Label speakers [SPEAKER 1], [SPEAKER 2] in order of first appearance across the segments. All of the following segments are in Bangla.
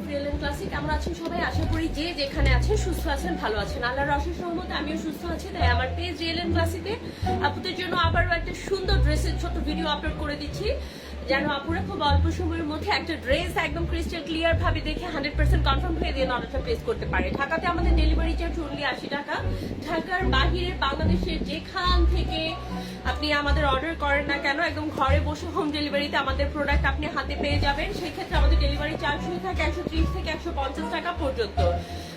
[SPEAKER 1] Of real and classic. কেমন আছেন সবাই? আশা করি যে যেখানে আছেন সুস্থ আছেন, ভালো আছেন। আল্লাহর অশেষ রহমতে আমিও সুস্থ আছি। তাই আমার পেজ রিয়েল এন্ড ক্লাসিকে আপুদের জন্য আবারও একটা সুন্দর ড্রেসের ছোট ভিডিও আপলোড করে দিচ্ছি, যেন আপুরা খুব অল্প সময়ের মধ্যে একটা ড্রেস একদম ক্রিস্টাল ক্লিয়ার ভাবে দেখে 100% কনফার্ম হয়ে দিয়ে অর্ডারটা প্লেস করতে পারে। ঢাকাতে আমাদের ডেলিভারি চার্জ অনলি 80 টাকা। ঢাকার বাহিরে বাংলাদেশের যেখান থেকে আপনি আমাদের অর্ডার করেন না কেন, একদম ঘরে বসে হোম ডেলিভারিতে আমাদের প্রোডাক্ট আপনি হাতে পেয়ে যাবেন। সেই ক্ষেত্রে আমাদের ডেলিভারি চার্জ হয়ে থাকে 130 থেকে 150 টাকা পর্যন্ত।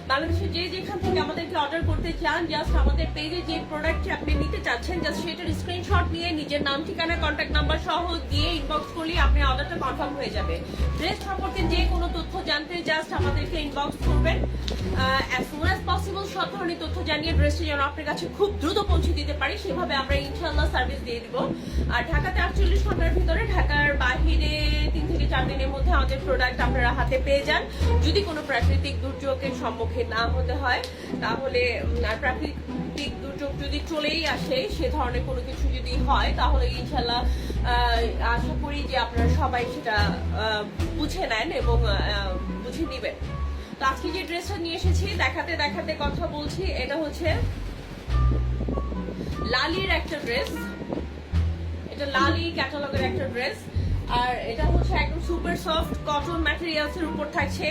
[SPEAKER 1] বাংলাদেশের যে যেখান থেকে আমাদেরকে অর্ডার করতে চান, জাস্ট আমাদের পেজে যে প্রোডাক্টটি আপনি নিতে চাচ্ছেন, জাস্ট সেটার স্ক্রিনশট নিয়ে নিজের নাম, ঠিকানা, কন্ট্যাক্ট নাম্বার সহ দিয়ে ইনবক্স করলে আপনি অর্ডারটা কনফার্ম হয়ে যাবে। ড্রেস সম্পর্কে যে কোনো তথ্য জানতে জাস্ট আমাদেরকে ইনবক্স করবেন। অ্যাজ সুন অ্যাজ পসিবল সব ধরনের তথ্য জানিয়ে ড্রেসটি যেন আপনার কাছে খুব দ্রুত পৌঁছে দিতে পারি, সেভাবে আমরা ইনশাআল্লাহ সার্ভিস দিয়ে দিব। আর ঢাকাতে 48 ঘন্টার ভিতরে, ঢাকার বাহিরে 3 থেকে 4 দিনের মধ্যে আমাদের প্রোডাক্ট আপনারা হাতে পেয়ে যান। যদি কোনো প্রাকৃতিক দুর্যোগের সম্মুখীন না হতে হয়, তাহলে প্রাকৃতিক দুর্যোগ যদি চলেই আসে, সে ধরনের কোনো কিছু যদি হয়, তাহলে ইনশাল্লাহ আশা করি যে আপনারা সবাই সেটা বুঝে নেন এবং বুঝে নিবেন। তো আজকে যে ড্রেসটা নিয়ে এসেছি দেখাতে দেখাতে কথা বলছি, এটা হচ্ছে লালির একটা ড্রেস। এটা লালি ক্যাটালগের একটা ড্রেস, আর এটা হচ্ছে একদম সুপার সফট কটন ম্যাটেরিয়ালস এর উপর থাকছে।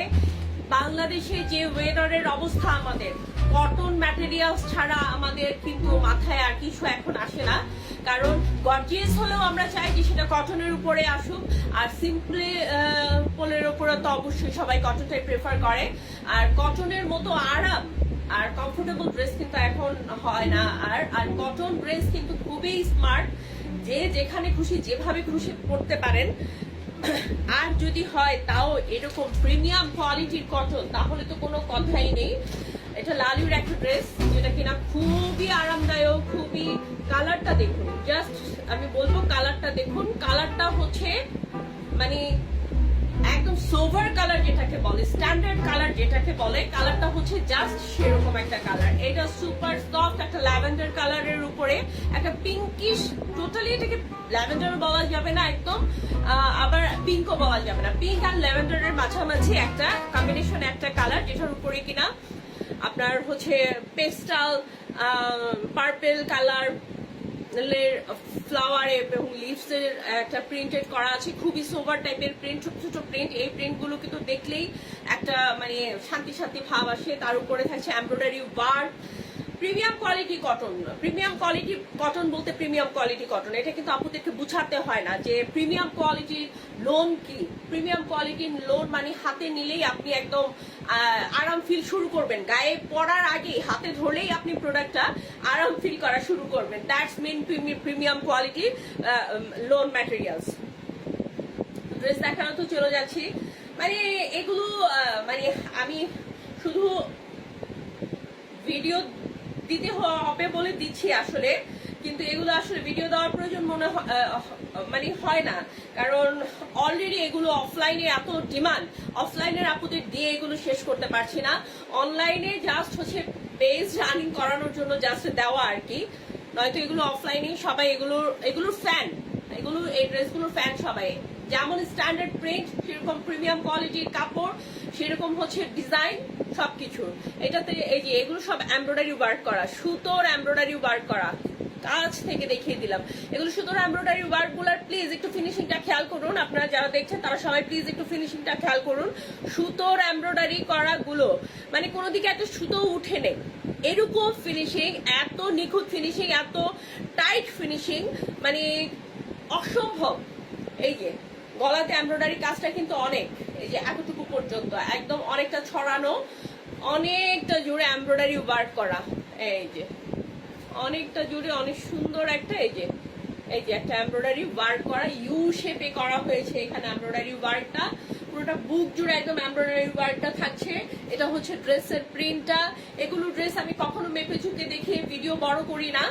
[SPEAKER 1] বাংলাদেশে যে ওয়েদারের অবস্থা, আমাদের কটন ম্যাটেরিয়ালস ছাড়া আমাদের কিন্তু মাথায় আর কিছু এখন আসে না। কারণ গর্জিয়াস হলেও আমরা চাই যে সেটা কটনের উপরে আসুক, আর সিম্পলি পোলের উপরে তো অবশ্যই সবাই কটনটাই প্রেফার করে। আর কটনের মতো আরাম আর কমফোর্টেবল ড্রেস কিন্তু এখন হয় না। আর কটন ড্রেস কিন্তু খুবই স্মার্ট, যে যেখানে খুশি যেভাবে খুশি পড়তে পারেন। আর যদি হয় তাও এরকম প্রিমিয়াম কোয়ালিটির কটন, তাহলে তো কোনো কথাই নেই। এটা লালির একটা ড্রেস, যেটা কিনা খুবই আরামদায়ক, খুবই। কালারটা দেখুন, জাস্ট আমি বলবো কালারটা দেখুন। কালারটা হচ্ছে মানে একদম সোভার কালার যেটাকে বলে, স্ট্যান্ডার্ড কালার যেটাকে বলে, কালারটা হচ্ছে জাস্ট সেরকম একটা কালার। এটা সুপার সফট একটা ল্যাভেন্ডার কালারের উপরে একটা পিঙ্কিশ, টোটালি এটাকে ল্যাভেন্ডারও বলা যাবে না একদম, আবার পিঙ্কও বলা যাবে না। পিঙ্ক আর ল্যাভেন্ডারের মাঝামাঝি একটা কম্বিনেশন একটা কালার, যেটার উপরে কিনা আপনার হচ্ছে পেস্টাল পার্পেল কালার ফ্লাওয়ার এবং লিভস এর একটা প্রিন্টেড করা আছে, খুবই সোভার টাইপের প্রিন্ট, ছোট ছোট প্রিন্ট। এই প্রিন্ট গুলো কিন্তু দেখলেই একটা মানে শান্তি শান্তি ভাব আসে। তার উপরে থাকছে embroidery work. Premium quality cotton, premium quality cotton বলতে প্রিমিয়াম কোয়ালিটি কটন, এটা কিন্তু আপনাদেরকে বুঝাতে হয় না যে প্রিমিয়াম কোয়ালিটির লোন কি। প্রিমিয়াম কোয়ালিটির লোন মানে হাতে নিলেই আপনি একদম আরাম ফিল শুরু করবেন, গায়ে পড়ার আগেই হাতে ধরলেই আপনি প্রোডাক্টটা আরাম ফিল করা শুরু করবেন। That's mean premium quality lawn materials. Dress দেখানো তো চলে যাচ্ছি, মানে এগুলো মানে আমি শুধু ভিডিও দিতে হবে বলে দিচ্ছি আসলে, কিন্তু এগুলো আসলে ভিডিও দেওয়ার প্রয়োজন মনে মানে হয় না। কারণ অলরেডি এগুলো অফলাইনে এত ডিমান্ড, অফলাইনের আপুদের দিয়ে এগুলো শেষ করতে পারছি না। অনলাইনে জাস্ট হচ্ছে পেজ রানিং করানোর জন্য জাস্ট দেওয়া আর কি, নয়তো এগুলো অফলাইনে সবাই এগুলোর ফ্যান, এগুলো এই ড্রেসগুলোর ফ্যান সবাই। যেমন স্ট্যান্ডার্ড প্রিন্ট, সেরকম প্রিমিয়াম কোয়ালিটির কাপড়, সেরকম হচ্ছে ডিজাইন সবকিছু। এটাতে এই যে এগুলো সব এমব্রয়ডারি ওয়ার্ক করা, সুতোর এমব্রয়ডারি ওয়ার্ক করা, কাছ থেকে দেখিয়ে দিলাম। এগুলো সুতোর এমব্রয়ডারি ওয়ার্ক গুলার প্লিজ একটু ফিনিশিংটা খেয়াল করুন। আপনারা যারা দেখছেন তারা সবাই প্লিজ একটু ফিনিশিংটা খেয়াল করুন। সুতোর এমব্রয়ডারি করা গুলো মানে কোনো দিকে এত সুতো উঠে নেই, এরকম ফিনিশিং, এত নিখুঁত ফিনিশিং, এত টাইট ফিনিশিং, মানে অসম্ভব। এই যে গলাতে এমব্রয়ডারি কাজটা কিন্তু অনেক, এই যে এতটুকু পর্যন্ত একদম অনেকটা ছড়ানো, অনেকটা জুড়ে এমব্রয়ডারি ওয়ার্ক করা, এই যে অনেকটা জুড়ে অনেক সুন্দর একটা এই যে একটা এমব্রয়ডারি ওয়ার্ক করা, ইউ শেপে করা হয়েছে এখানে এমব্রয়ডারি ওয়ার্কটা। পুরোটা বুক জুড়ে একদম এমব্রয়ডারি ওয়ার্কটা থাকছে। এটা হচ্ছে ড্রেসের প্রিন্টটা। এগুলো ড্রেস আমি কখনো মেপে ঝুঁকে দেখিয়ে ভিডিও বড় করি না,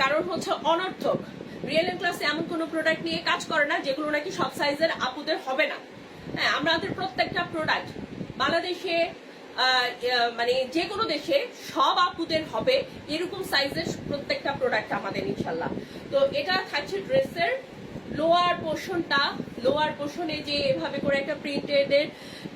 [SPEAKER 1] কারণ হচ্ছে অনর্থক। রিয়েল এন্ড ক্লাসে এমন কোনো প্রোডাক্ট নিয়ে কাজ করে না যেগুলো নাকি সব সাইজের আপুদের হবে না। হ্যাঁ, আমাদের প্রত্যেকটা প্রোডাক্ট বাংলাদেশে মানে যে কোনো দেশে সব আপুদের হবে এরকম সাইজের প্রত্যেকটা প্রোডাক্ট আমাদের ইনশাল্লাহ। তো এটা থাকছে ড্রেসের লোয়ার পোর্শনে যে এভাবে করে একটা প্রিন্টেড এর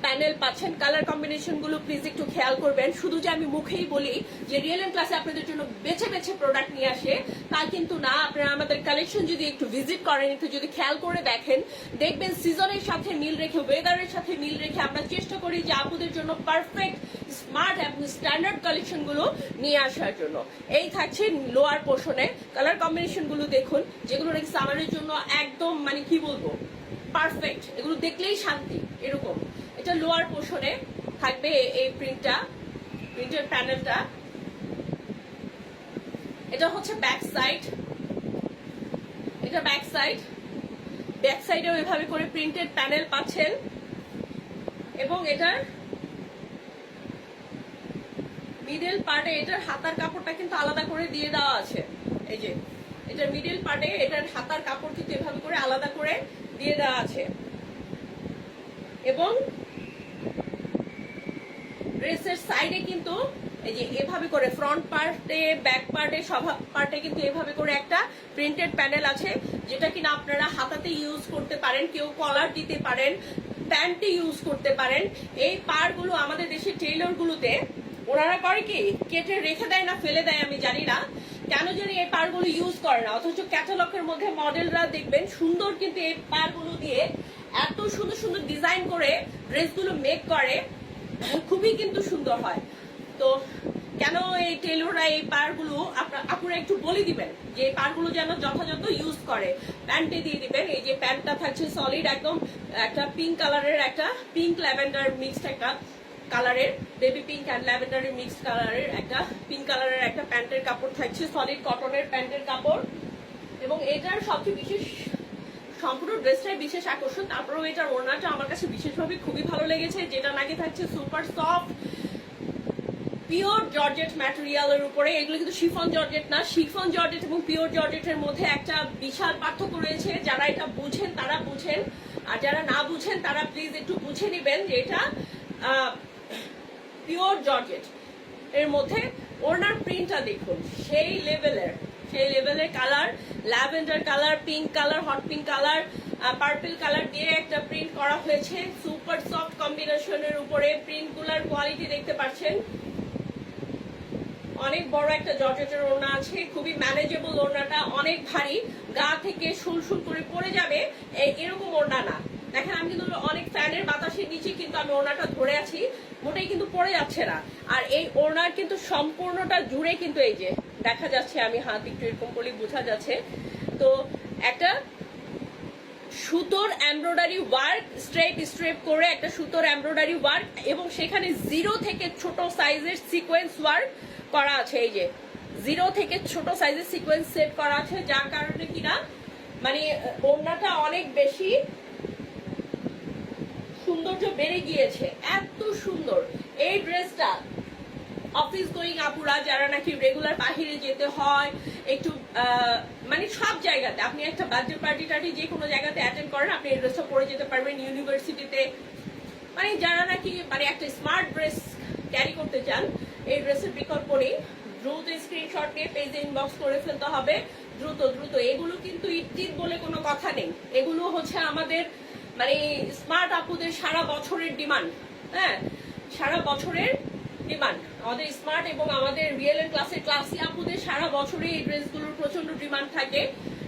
[SPEAKER 1] প্যানেল পাচ্ছেন। কালার কম্বিনেশন গুলো প্লিজ একটু খেয়াল করবেন। শুধু যে আমি মুখেই বলি যে রিয়েল এন্ড ক্লাসে আপনাদের জন্য বেছে বেছে প্রোডাক্ট নিয়ে আসে তা কিন্তু না। আপনারা আমাদের কালেকশন যদি একটু ভিজিট করেন, একটু যদি খেয়াল করে দেখেন, দেখবেন সিজনের সাথে মিল রেখে, ওয়েদারের সাথে মিল রেখে আমরা চেষ্টা করি যে আপুদের জন্য পারফেক্ট স্মার্ট এবং স্ট্যান্ডার্ড কালেকশন গুলো নিয়ে আসার জন্য। এই থাকছে লোয়ার পোর্শনে। কালার কম্বিনেশন গুলো দেখুন, যেগুলো নাকি সামারের জন্য একদম মানে কি বলবো পারফেক্ট, এগুলো দেখলেই শান্তি এরকম। এটা লোয়ার পোর্শনে থাকবে এই প্রিন্টের প্যানেলটা। এটা হচ্ছে ব্যাক সাইড, এটা ব্যাক সাইডেও এভাবে করে প্রিন্টেড প্যানেল পাচ্ছেন এবং এটার মিডল পার্টে এটার হাতার কাপড়টা কিন্তু আলাদা করে দিয়ে দেওয়া আছে। এই যে এটার মিডল পার্টে এটার হাতার কাপড় কিন্তু এভাবে করে আলাদা করে দিয়ে দেওয়া আছে এবং ড্রেসের সাইডে কিন্তু এই যে এভাবে করে ফ্রন্ট পার্টে, ব্যাক পার্টে, সব পার্টে কিন্তু এভাবে করে একটা প্রিন্টেড প্যানেল আছে, যেটা কিনা আপনারা হাতাতে ইউজ করতে পারেন, কেউ কলার দিতে পারেন, প্যান্টে ইউজ করতে পারেন। এই পাড়গুলো আমাদের দেশের টেইলর গুলোতে ওনারা করে কি কেটে রেখে দেয় না ফেলে দেয়, আমি জানি না কেন জানি এই পাড়গুলো ইউজ করে না। অথচ ক্যাটালগের মধ্যে মডেলরা দেখবেন সুন্দর কিন্তু এই পাড়গুলো দিয়ে এত সুন্দর সুন্দর ডিজাইন করে ড্রেসগুলো মেক করে, খুবই কিন্তু সুন্দর হয়। তো কেন এই টেলররা এই পাড়গুলো আপনারা একটু বলে দিবেন যে এই পাড়গুলো যেন যথাযথ ইউজ করে। প্যান্টে দিয়ে দিবেন। এই যে প্যান্টটা থাকছে সলিড একদম একটা পিঙ্ক কালারের, একটা পিঙ্ক ল্যাভেন্ডার মিক্সড একটা কালারের, বেবি পিঙ্ক অ্যান্ড ল্যাভেন্ডারের মিক্সড কালারের একটা পিঙ্ক কালারের একটা প্যান্টের কাপড় থাকছে, সলিড কটনের প্যান্টের কাপড়। এবং এটার সবচেয়ে বিশেষ, সম্পূর্ণ ড্রেসটাই বিশেষ আকর্ষণ। তারপরেও এটার ওড়নাটা আমার কাছে বিশেষভাবে খুবই ভালো লেগেছে, যেটা নাকি থাকছে সুপার সফট পিওর জর্জেট ম্যাটেরিয়ালের উপরে। এগুলো কিন্তু শিফন জর্জেট না। শিফন জর্জেট এবং পিওর জর্জেটের মধ্যে একটা বিশাল পার্থক্য রয়েছে। যারা এটা বুঝেন তারা বুঝেন, আর যারা না বুঝেন তারা প্লিজ একটু বুঝে নিবেন যে এটা পিওর জর্জেট এর মধ্যে। ওড়নার প্রিন্টটা দেখুন সেই লেভেলের colour, lavender colour, pink colour, hot pink colour, purple colour দিয়ে একটা প্রিন্ট করা হয়েছে সুপার সফট কম্বিনেশনের উপরে। প্রিন্টগুলোর কোয়ালিটি দেখতে পাচ্ছেন, অনেক বড় একটা জর্জেটের ওড়না আছে, খুবই ম্যানেজেবল ওড়নাটা, অনেক ভারী, গা থেকে সুলসুল করে পড়ে যাবে এরকম ওড়না না। দেখেন আমি কিন্তু অনেক ফ্যানের বাতাসের নিচে কিন্তু আমি ওড়নাটা ধরে আছি, মোটেই কিন্তু পড়ে যাচ্ছে না। আর এই ওড়নার কিন্তু সম্পূর্ণটা জুড়ে কিন্তু এই যে দেখা যাচ্ছে, আমি হাত একটু এরকম করলে বোঝা যাচ্ছে, তো একটা সুতোর এমব্রয়ডারি ওয়ার্ক, স্ট্রেপ করে একটা সুতোর এমব্রয়ডারি ওয়ার্ক, এবং সেখানে 0 থেকে ছোট সাইজের সিকোয়েন্স ওয়ার্ক করা আছে। এই যে 0 থেকে ছোট সাইজের সিকোয়েন্স সেট করা আছে, যার কারণে কিনা মানে ওড়নাটা অনেক বেশি সৌন্দর্য বেড়ে গিয়েছে। এত সুন্দর এই ড্রেসটা অফিস গোয়িং আপুরা, যারা নাকি রেগুলার বাহিরে যেতে হয়, একটু মানে সব জায়গাতে আপনি একটা বার্থডে পার্টি টার্টি যে কোনো জায়গাতে অ্যাটেন্ড করেন, আপনি এই ড্রেসটা পরে যেতে পারবেন। ইউনিভার্সিটিতে মানে যারা নাকি মানে একটা স্মার্ট ড্রেস ক্যারি করতে চান, এই ড্রেসের বিকল্প নেই। দ্রুত স্ক্রিনশট নিয়ে পেজে ইনবক্স করে ফেলতে হবে, দ্রুত। এগুলো কিন্তু ঈদ বলে কোনো কথা নেই, এগুলো হচ্ছে আমাদের মানে স্মার্ট আপুদের সারা বছরের ডিমান্ড। হ্যাঁ, সারা বছরের ডিমান্ড আমাদের স্মার্ট এবং আমাদের রিয়েল এন্ড ক্লাসের ক্লাসি আপুদের সারা বছরে এই ড্রেসগুলোর প্রচন্ড ডিমান্ড থাকে।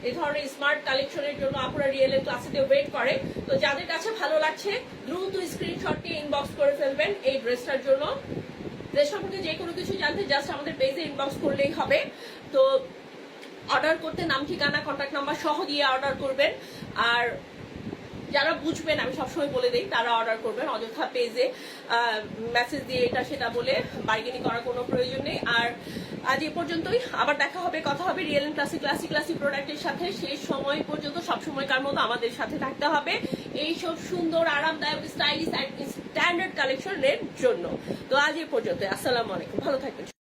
[SPEAKER 1] এই ধরনের স্মার্ট কালেকশনের জন্য আপুরা রিয়েল এন্ড ক্লাসিতে ওয়েট করে। তো যাদের কাছে ভালো লাগছে দ্রুত স্ক্রিনশট নিয়ে ইনবক্স করে ফেলবেন এই ড্রেসটার জন্য। ড্রেস সম্পর্কে যে কোনো কিছু জানতে জাস্ট আমাদের পেজে ইনবক্স করলেই হবে। তো অর্ডার করতে নাম, ঠিকানা, কন্ট্যাক্ট নাম্বার সহ দিয়ে অর্ডার করবেন। আর যারা বুঝবেন, আমি সবসময় বলে দিই, তারা অর্ডার করবেন, অযথা পেজে মেসেজ দিয়ে এটা সেটা বলে বার্গেনিং করার কোনো প্রয়োজন নেই। আর আজ এই পর্যন্তই, আবার দেখা হবে, কথা হবে রিয়েল এন্ড ক্লাসি প্রোডাক্টের সাথে। সেই সময় পর্যন্ত সবসময়কার মতো আমাদের সাথে থাকতে হবে এইসব সুন্দর আরামদায়ক স্টাইলিশ স্ট্যান্ডার্ড কালেকশনের জন্য। তো আজ এই পর্যন্ত, আসসালামু আলাইকুম, ভালো থাকবেন।